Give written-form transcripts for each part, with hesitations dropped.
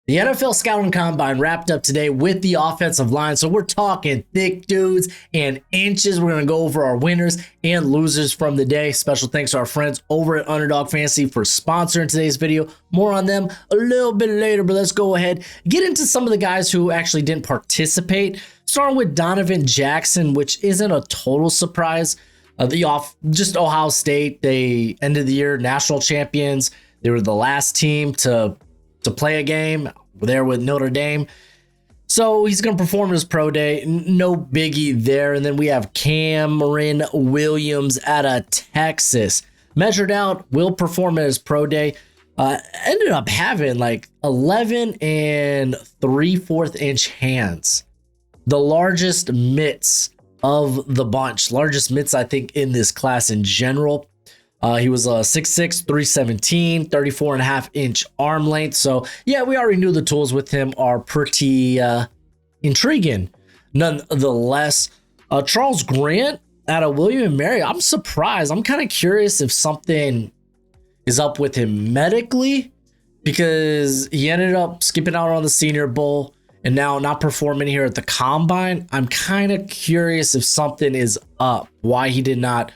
The NFL Scouting Combine wrapped up today with the offensive line. So we're talking thick dudes and inches. We're going to go over our winners and losers from the day. Special thanks to our friends over at Underdog Fantasy for sponsoring today's video. More on them a little bit later, but let's go ahead get into some of the guys who actually didn't participate. Starting with Donovan Jackson, which isn't a total surprise. Just Ohio State, they ended the year national champions. They were the last team to play a game there with Notre Dame. So he's going to perform his pro day. No biggie there. And then we have Cameron Williams out of Texas. Measured out, will perform at his pro day. Ended up having like 11 and 3/4 inch hands. The largest mitts of the bunch. Largest mitts, I think, in this class in general. He was 6'6", 317, 34.5 inch arm length. So yeah, we already knew the tools with him are pretty intriguing. Nonetheless, Charles Grant out of William & Mary, I'm surprised. I'm kind of curious if something is up with him medically, because he ended up skipping out on the Senior Bowl and now not performing here at the Combine. I'm kind of curious if something is up, why he did not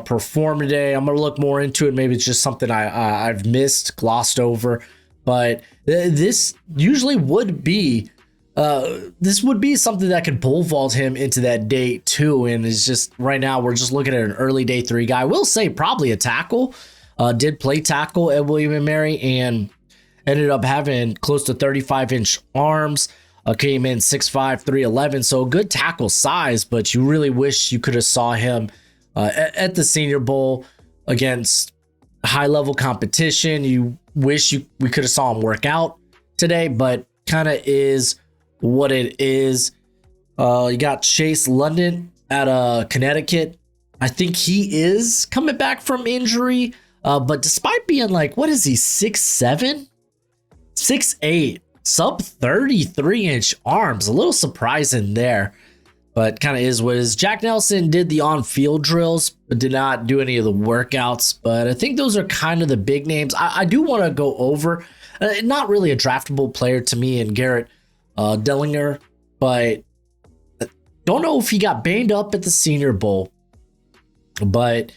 perform today. I'm gonna look more into it. Maybe it's just something I've missed, glossed over. But this usually would be something that could pole vault him into that day 2. And it's just right now we're just looking at an early day 3 guy. I will say probably a tackle. Did play tackle at William & Mary and ended up having close to 35 inch arms. Came in 6'5", 311. So a good tackle size, but you really wish you could have saw him at the Senior Bowl against high-level competition. You wish we could have saw him work out today, but kind of is what it is. You got Chase London out of Connecticut. I think he is coming back from injury, but despite being like, what is he, 6'7", 6'8", sub 33 inch arms, a little surprising there. But kind of is what it is. Jack Nelson did the on-field drills, but did not do any of the workouts. But I think those are kind of the big names. I do want to go over, not really a draftable player to me, in Garrett Dellinger, but don't know if he got banged up at the Senior Bowl. But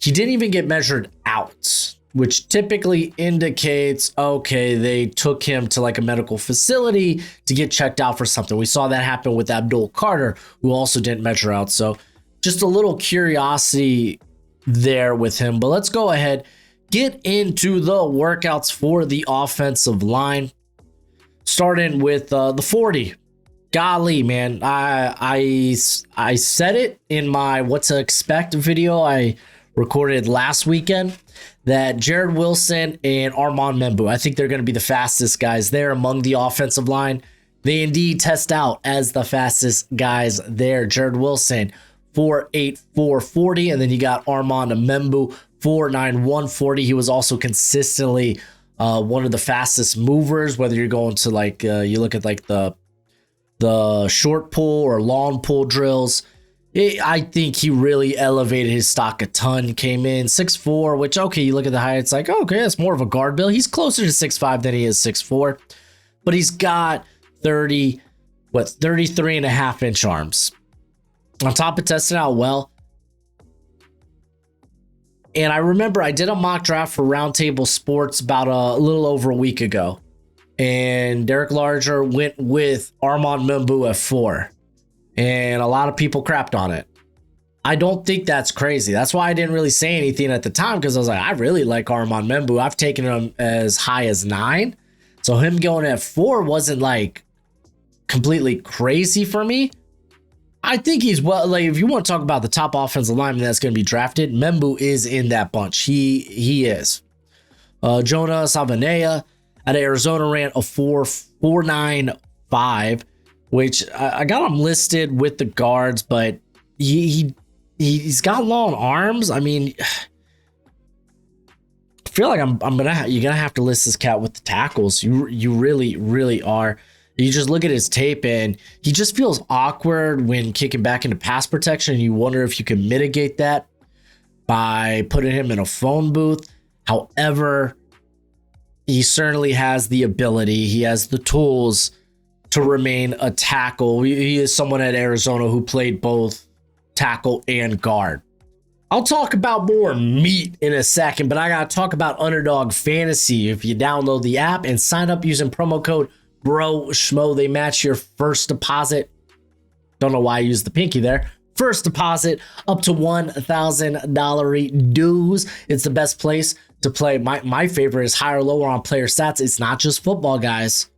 he didn't even get measured out, which typically indicates, okay, they took him to like a medical facility to get checked out for something. We saw that happen with Abdul Carter, who also didn't measure out. So just a little curiosity there with him. But let's go ahead, get into the workouts for the offensive line. Starting with the 40. Golly, man, I said it in my what to expect video I recorded last weekend, that Jared Wilson and Armand Membu, I think they're going to be the fastest guys there among the offensive line. They indeed test out as the fastest guys there. Jared Wilson, 4'8", 440, and then you got Armand Membu, 4'9", 140. He was also consistently one of the fastest movers, whether you're going to like, you look at like the short pull or long pull drills. I think he really elevated his stock a ton. Came in 6'4", which, okay, you look at the height, it's like, okay, that's more of a guard build. He's closer to 6'5" than he is 6'4", but he's got 33.5 inch arms. On top of testing out well. And I remember I did a mock draft for Roundtable Sports about a little over a week ago. And Derek Larger went with Armand Membu at 4. And a lot of people crapped on it. I don't think that's crazy. That's why I didn't really say anything at the time, because I was like, I really like Armand Membu. I've taken him as high as 9. So him going at 4 wasn't like completely crazy for me. I think he's, well, like, if you want to talk about the top offensive lineman that's going to be drafted, Membu is in that bunch. He is. Jonah Savanea out of Arizona ran a 4.95, which I got him listed with the guards, but he's got long arms. I mean, I feel like you're gonna have to list this cat with the tackles. You really are. You just look at his tape and he just feels awkward when kicking back into pass protection. And you wonder if you can mitigate that by putting him in a phone booth. However, he certainly has the ability. He has the tools to remain a tackle. He is someone at Arizona who played both tackle and guard. I'll talk about more meat in a second, but I got to talk about Underdog Fantasy. If you download the app and sign up using promo code BROSHMO, they match your first deposit. Don't know why I used the pinky there. First deposit up to $1,000 dues. It's the best place to play. My favorite is higher or lower on player stats. It's not just football, guys.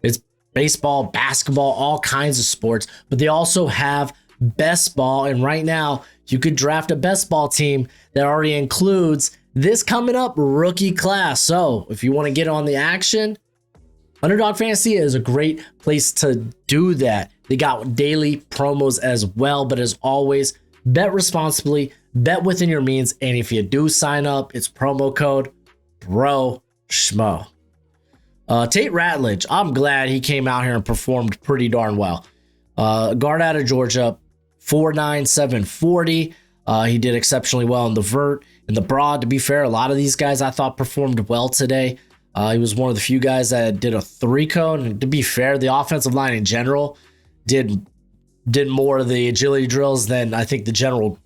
It's baseball, basketball, all kinds of sports, but they also have best ball. And right now, you could draft a best ball team that already includes this coming up rookie class. So if you want to get on the action, Underdog Fantasy is a great place to do that. They got daily promos as well, but as always, bet responsibly, bet within your means, and if you do sign up, it's promo code BROSHMO. Tate Ratledge, I'm glad he came out here and performed pretty darn well. Guard out of Georgia, 4.9, 740. He did exceptionally well in the vert and the broad. To be fair, a lot of these guys I thought performed well today. He was one of the few guys that did a 3-cone. And to be fair, the offensive line in general did more of the agility drills than I think the general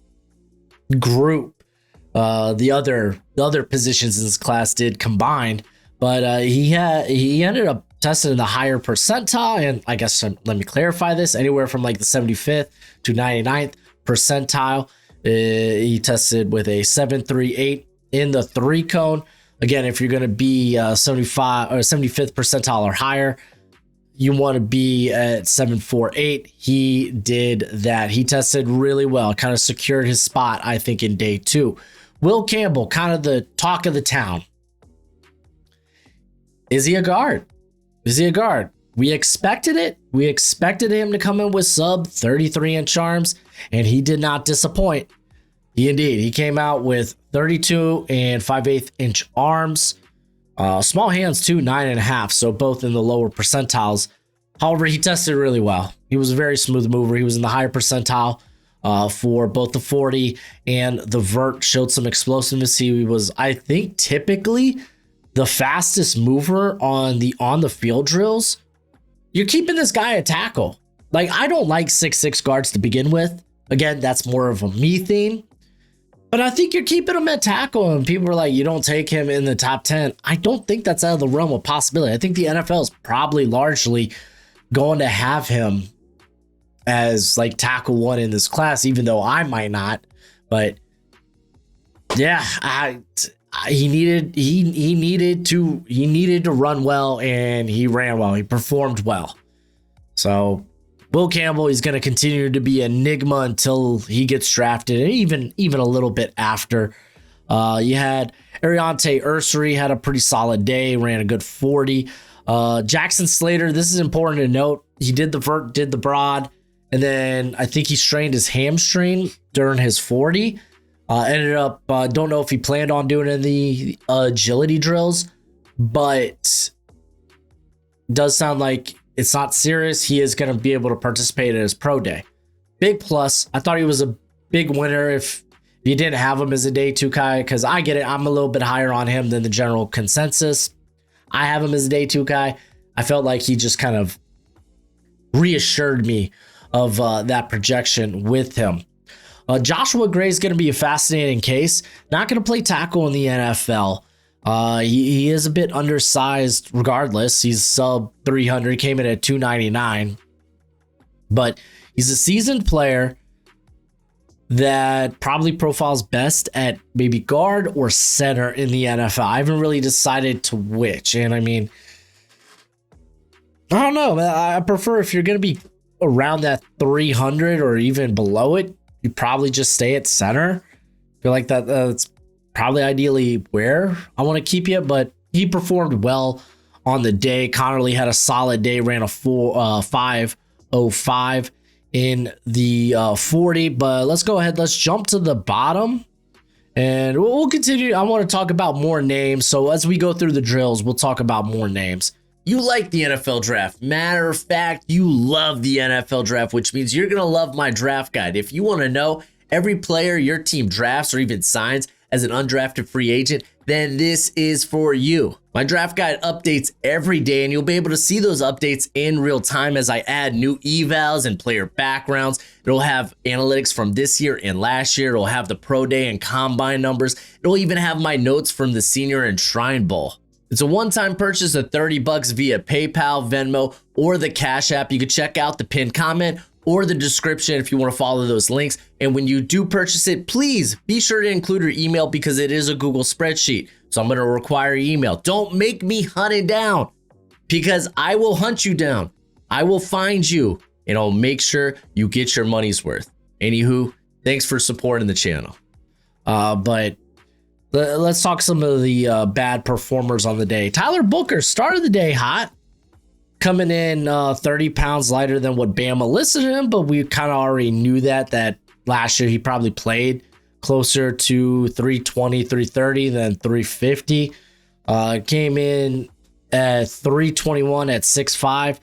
group, the other positions in this class did combined. But he ended up tested in the higher percentile, and I guess let me clarify this, anywhere from like the 75th to 99th percentile. He tested with a 7.38 in the 3-cone. Again, if you're going to be 75 or 75th percentile or higher, you want to be at 7.48. He did that. He tested really well, kind of secured his spot, I think, in day 2. Will Campbell, kind of the talk of the town. Is he a guard? Is he a guard? We expected it. We expected him to come in with sub 33-inch arms, and he did not disappoint. He came out with 32 and 5/8 inch arms. Small hands too, 9.5, so both in the lower percentiles. However, he tested really well. He was a very smooth mover. He was in the higher percentile for both the 40 and the vert. Showed some explosiveness. He was, I think, typically the fastest mover on the field drills. You're keeping this guy at tackle. Like, I don't like 6'6" guards to begin with. Again, that's more of a me thing. But I think you're keeping him at tackle, and people are like, you don't take him in the top 10. I don't think that's out of the realm of possibility. I think the NFL is probably largely going to have him as like tackle 1 in this class, even though I might not. But yeah, he needed to run well, and he ran well. He performed well. So Will Campbell, he's going to continue to be an enigma until he gets drafted, and even a little bit after. You had Ariante Ursery had a pretty solid day, ran a good 40. Jackson Slater, this is important to note. He did the vert, did the broad, and then I think he strained his hamstring during his 40. Ended up, don't know if he planned on doing it in the agility drills, but does sound like it's not serious. He is going to be able to participate at his pro day. Big plus. I thought he was a big winner if you didn't have him as a day 2 guy, because I get it. I'm a little bit higher on him than the general consensus. I have him as a day 2 guy. I felt like he just kind of reassured me of that projection with him. Joshua Gray is going to be a fascinating case. Not going to play tackle in the NFL. He is a bit undersized regardless. He's sub 300, came in at 299. But he's a seasoned player that probably profiles best at maybe guard or center in the NFL. I haven't really decided to which. And I mean, I don't know. I prefer, if you're going to be around that 300 or even below it, you probably just stay at center. I feel like that's probably ideally where I want to keep you, but he performed well on the day. Connerly had a solid day, ran a 5:05 in the 40, but let's go ahead. Let's jump to the bottom and we'll continue. I want to talk about more names. So as we go through the drills, we'll talk about more names. You like the NFL draft. Matter of fact, you love the NFL draft, which means you're going to love my draft guide. If you want to know every player your team drafts or even signs as an undrafted free agent, then this is for you. My draft guide updates every day, and you'll be able to see those updates in real time as I add new evals and player backgrounds. It'll have analytics from this year and last year. It'll have the pro day and combine numbers. It'll even have my notes from the senior and Shrine Bowl. It's a one-time purchase of $30 via PayPal, Venmo, or the Cash App. You can check out the pinned comment or the description if you want to follow those links. And when you do purchase it, please be sure to include your email because it is a Google spreadsheet. So I'm going to require your email. Don't make me hunt it down because I will hunt you down. I will find you and I'll make sure you get your money's worth. Anywho, thanks for supporting the channel. But let's talk some of the bad performers on the day. Tyler Booker started the day hot, coming in 30 pounds lighter than what Bama listed him, but we kind of already knew that last year he probably played closer to 320, 330 than 350. Came in at 321 at 6'5",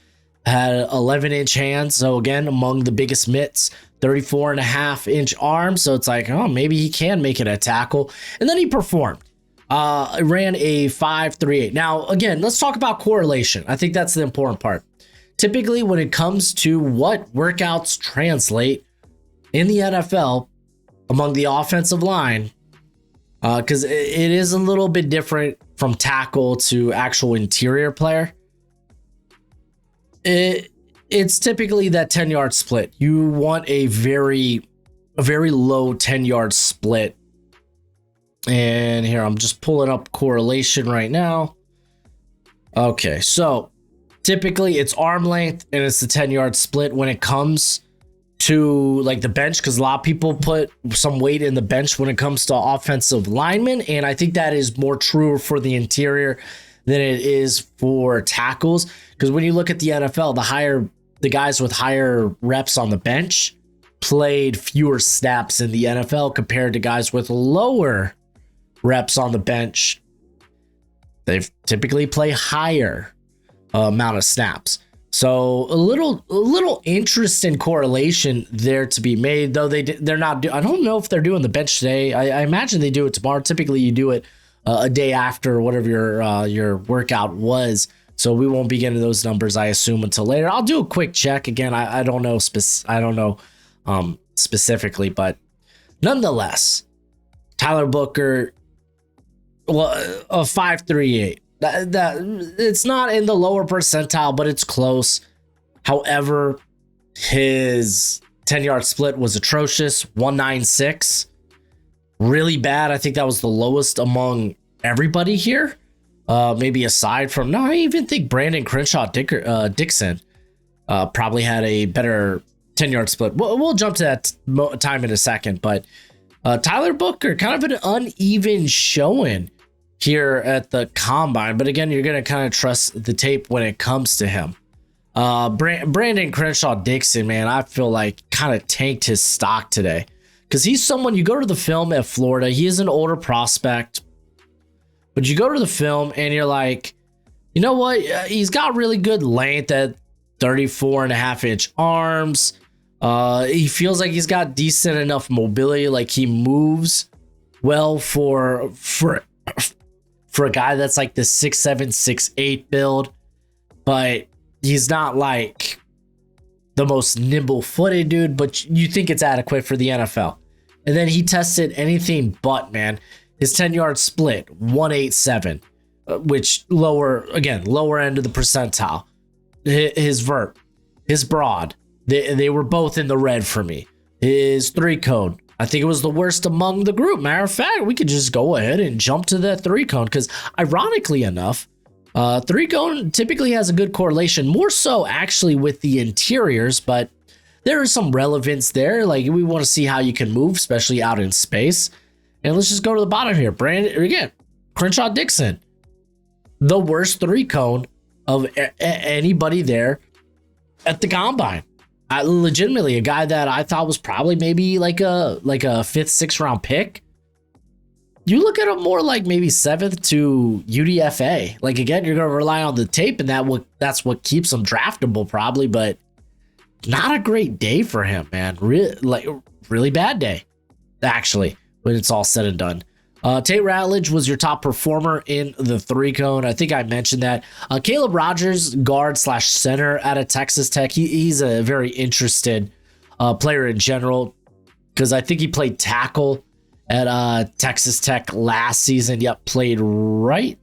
had 11-inch hands, so again, among the biggest mitts. 34.5-inch arms, so it's like, oh, maybe he can make it a tackle. And then he performed. Ran a 5.38. Now, again, let's talk about correlation. I think that's the important part. Typically, when it comes to what workouts translate in the NFL among the offensive line, because it is a little bit different from tackle to actual interior player. It's typically that 10-yard split. You want a very low 10-yard split. And here, I'm just pulling up correlation right now. Okay, so typically it's arm length and it's the 10-yard split when it comes to like the bench, because a lot of people put some weight in the bench when it comes to offensive linemen. And I think that is more true for the interior than it is for tackles. Because when you look at the NFL, the guys with higher reps on the bench played fewer snaps in the NFL compared to guys with lower reps on the bench. They typically play higher amount of snaps. So a little interesting correlation there to be made, though they're not. I don't know if they're doing the bench today. I imagine they do it tomorrow. Typically, you do it a day after whatever your workout was. So we won't be getting those numbers, I assume, until later. I'll do a quick check again. I don't know specifically, but nonetheless, Tyler Booker, well, a 5.38. That it's not in the lower percentile, but it's close. However, his 10-yard split was atrocious, 196. Really bad. I think that was the lowest among everybody here. Maybe aside from, no, I even think Brandon Crenshaw Dixon probably had a better 10-yard split. We'll jump to that time in a second, but Tyler Booker, kind of an uneven showing here at the combine. But again, you're going to kind of trust the tape when it comes to him. Brandon Crenshaw Dixon, man, I feel like kind of tanked his stock today because he's someone, you go to the film at Florida, he is an older prospect. But you go to the film and you're like, you know what? He's got really good length at 34.5-inch arms. He feels like he's got decent enough mobility. Like he moves well for a guy that's like the 6'7", 6'8" build. But he's not like the most nimble-footed dude, but you think it's adequate for the NFL. And then he tested anything but, man. His 10-yard split, 187, which lower end of the percentile. His vert, his broad, they were both in the red for me. His 3-cone, I think it was the worst among the group. Matter of fact, we could just go ahead and jump to that 3-cone because ironically enough, 3-cone typically has a good correlation, more so actually with the interiors, but there is some relevance there. Like we want to see how you can move, especially out in space. And let's just go to the bottom here. Brandon, again, Crenshaw Dixon, the worst 3-cone of anybody there at the combine. Legitimately, a guy that I thought was probably maybe like a 5th, 6th round pick. You look at him more like maybe 7th to UDFA. Like again, you're going to rely on the tape, and that's what keeps him draftable probably. But not a great day for him, man. Really bad day, actually. When it's all said and done. Tate Ratledge was your top performer in the 3-cone. I think I mentioned that. Caleb Rogers, guard slash center out of Texas Tech. He's a very interested player in general because I think he played tackle at Texas Tech last season. Yep, played right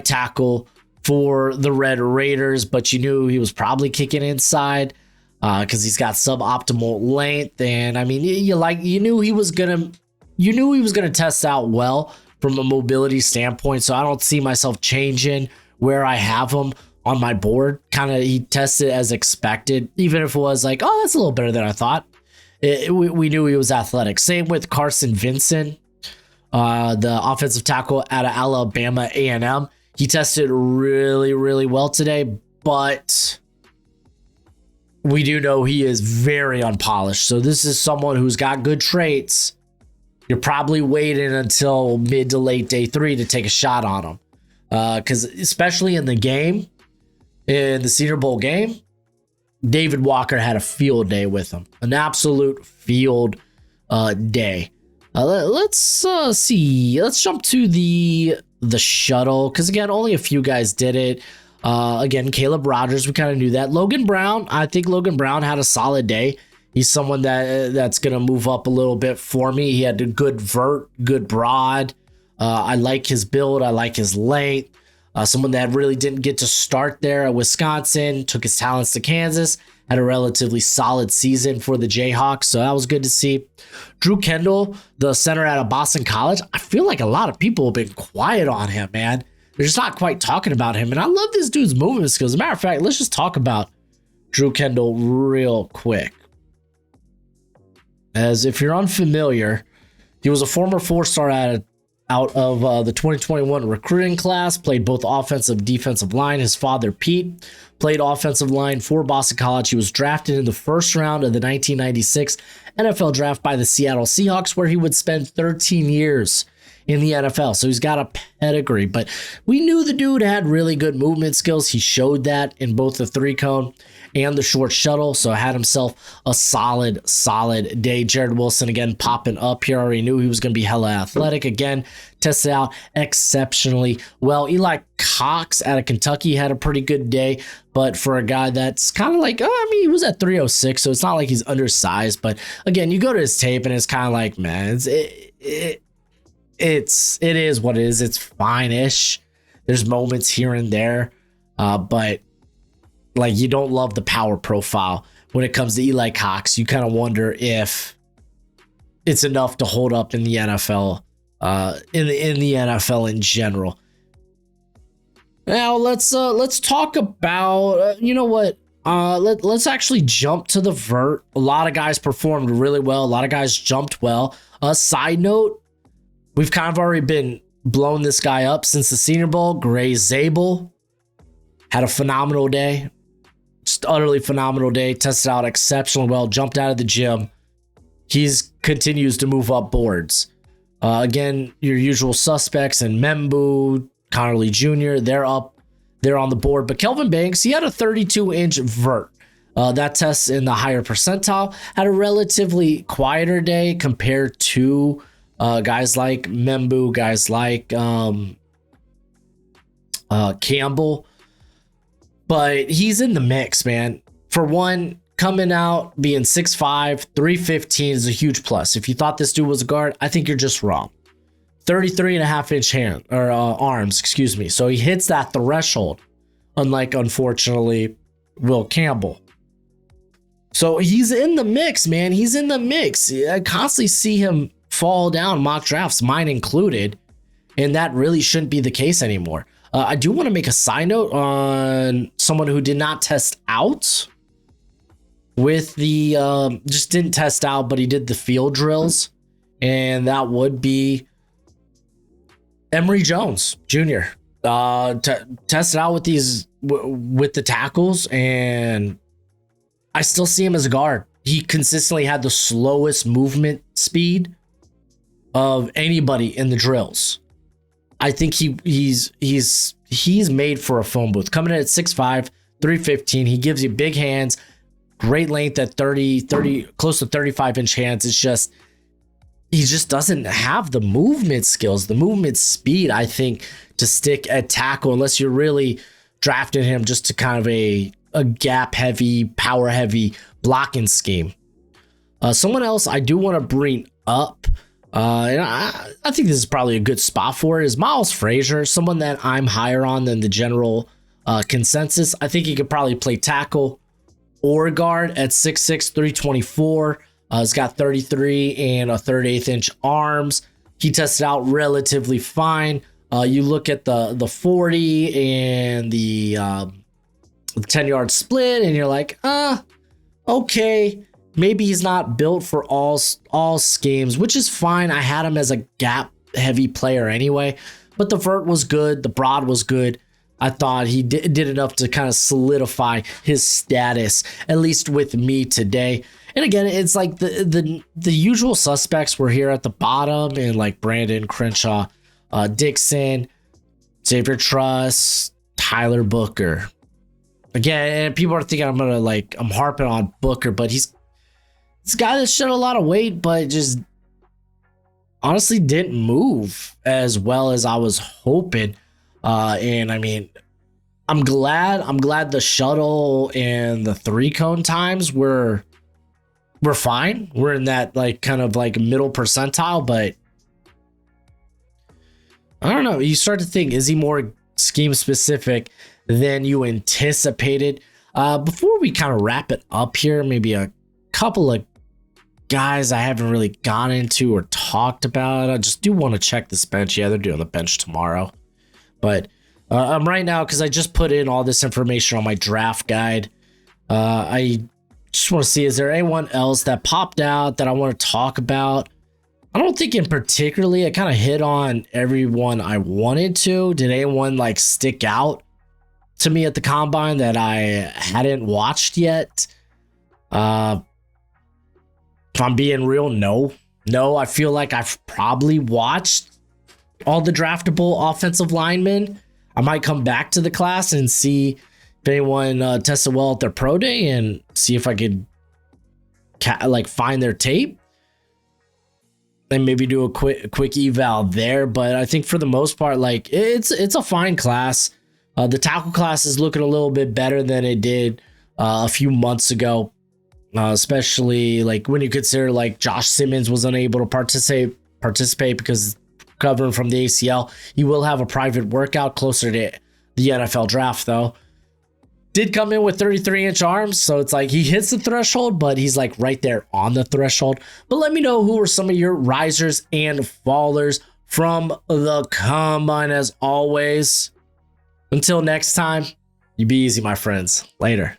tackle for the Red Raiders, but you knew he was probably kicking inside because he's got suboptimal length. And I mean, you knew he was gonna test out well from a mobility standpoint. So I don't see myself changing where I have him on my board. Kind of, he tested as expected, even if it was like, oh, that's a little better than I thought. We knew he was athletic. Same with Carson Vincent, the offensive tackle out of Alabama A&M. He tested really, really well today, but we do know he is very unpolished. So this is someone who's got good traits. You're probably waiting until mid to late day 3 to take a shot on him. Because especially in the game, in the Senior Bowl game, David Walker had a field day with him. An absolute field day. Let's see. Let's jump to the shuttle, because again, only a few guys did it. Again, Caleb Rogers, we kind of knew that. Logan Brown, I think Logan Brown had a solid day. He's someone that's going to move up a little bit for me. He had a good vert, good broad. I like his build. I like his length. Someone that really didn't get to start there at Wisconsin, took his talents to Kansas, had a relatively solid season for the Jayhawks, so that was good to see. Drew Kendall, the center out of Boston College, I feel like a lot of people have been quiet on him, man. They're just not quite talking about him, and I love this dude's movement skills. As a matter of fact, let's just talk about Drew Kendall real quick. As if you're unfamiliar, he was a former 4-star out of the 2021 recruiting class, played both offensive, defensive line. His father, Pete, played offensive line for Boston College. He was drafted in the first round of the 1996 NFL draft by the Seattle Seahawks, where he would spend 13 years in the NFL. So he's got a pedigree, but we knew the dude had really good movement skills. He showed that in both the 3-cone and the short shuttle. So had himself a solid day. Jared Wilson again popping up here. Already knew he was going to be hella athletic. Again, tested out exceptionally well. Eli Cox out of Kentucky had a pretty good day, but for a guy that's kind of like, he was at 306, so it's not like he's undersized. But again, you go to his tape and it's kind of like, man, it is what it is. It's fine-ish. There's moments here and there, but like, you don't love the power profile when it comes to Eli Cox. You kind of wonder if it's enough to hold up in the NFL, in the NFL in general. Now let's talk about you know what? Let's actually jump to the vert. A lot of guys performed really well. A lot of guys jumped well. Side note, we've kind of already been blowing this guy up since the Senior Bowl. Gray Zabel had a phenomenal day. Just utterly phenomenal day. Tested out exceptionally well. Jumped out of the gym. He's continues to move up boards. Again, your usual suspects and Membu, Connerly Jr., they're up. They're on the board. But Kelvin Banks, he had a 32-inch vert. That tests in the higher percentile. Had a relatively quieter day compared to guys like Membu, guys like Campbell. But he's in the mix, man. For one, coming out being 6'5", 315 is a huge plus. If you thought this dude was a guard, I think you're just wrong. 33.5-inch arms, excuse me. So he hits that threshold, unlike, unfortunately, Will Campbell. So he's in the mix, man. He's in the mix. I constantly see him fall down mock drafts, mine included, and that really shouldn't be the case anymore. I do want to make a side note on someone who did not test out with the, just didn't test out, but he did the field drills, and that would be Emory Jones Jr. Tested out with with the tackles, and I still see him as a guard. He consistently had the slowest movement speed of anybody in the drills. I think he's made for a phone booth. Coming in at 6'5", 315, he gives you big hands, great length at 30, close to 35-inch hands. It's just, he just doesn't have the movement skills, the movement speed, I think, to stick at tackle unless you're really drafting him just to kind of a gap heavy, power heavy blocking scheme. Someone else I do want to bring up, and I think this is probably a good spot for it, is Miles Frazier, someone that I'm higher on than the general consensus. I think he could probably play tackle or guard at 6'6", 324. He's got 33 and a 1/8 inch arms. He tested out relatively fine. You look at the 40 and the 10-yard split, and you're like, okay, maybe he's not built for all schemes, which is fine. I had him as a gap heavy player anyway, but the vert was good, the broad was good. I thought he did enough to kind of solidify his status, at least with me today. And again, it's like the usual suspects were here at the bottom, and like Brandon Crenshaw, Dixon, Xavier Truss, Tyler Booker. Again, and people are thinking I'm harping on Booker, but he's this guy that shed a lot of weight, but just honestly didn't move as well as I was hoping. And I mean, I'm glad the shuttle and the 3-cone times were fine. We're in that like kind of like middle percentile, but I don't know. You start to think, is he more scheme specific than you anticipated? Before we kind of wrap it up here, maybe a couple of guys I haven't really gone into or talked about. I just do want to check this bench. Yeah, they're doing the bench tomorrow. But right now, because I just put in all this information on my draft guide, I just want to see, is there anyone else that popped out that I want to talk about? I don't think in particularly. I kind of hit on everyone I wanted to. Did anyone like stick out to me at the combine that I hadn't watched yet? If I'm being real, no. I feel like I've probably watched all the draftable offensive linemen. I might come back to the class and see if anyone tested well at their pro day and see if I could find their tape and maybe do a quick eval there. But I think for the most part, like it's a fine class. The tackle class is looking a little bit better than it did a few months ago, especially like when you consider like Josh Simmons was unable to participate because covering from the ACL. He will have a private workout closer to the NFL draft though. Did come in with 33-inch arms, so it's like he hits the threshold, but he's like right there on the threshold. But let me know who are some of your risers and fallers from the combine as always. Until next time, you be easy, my friends. Later.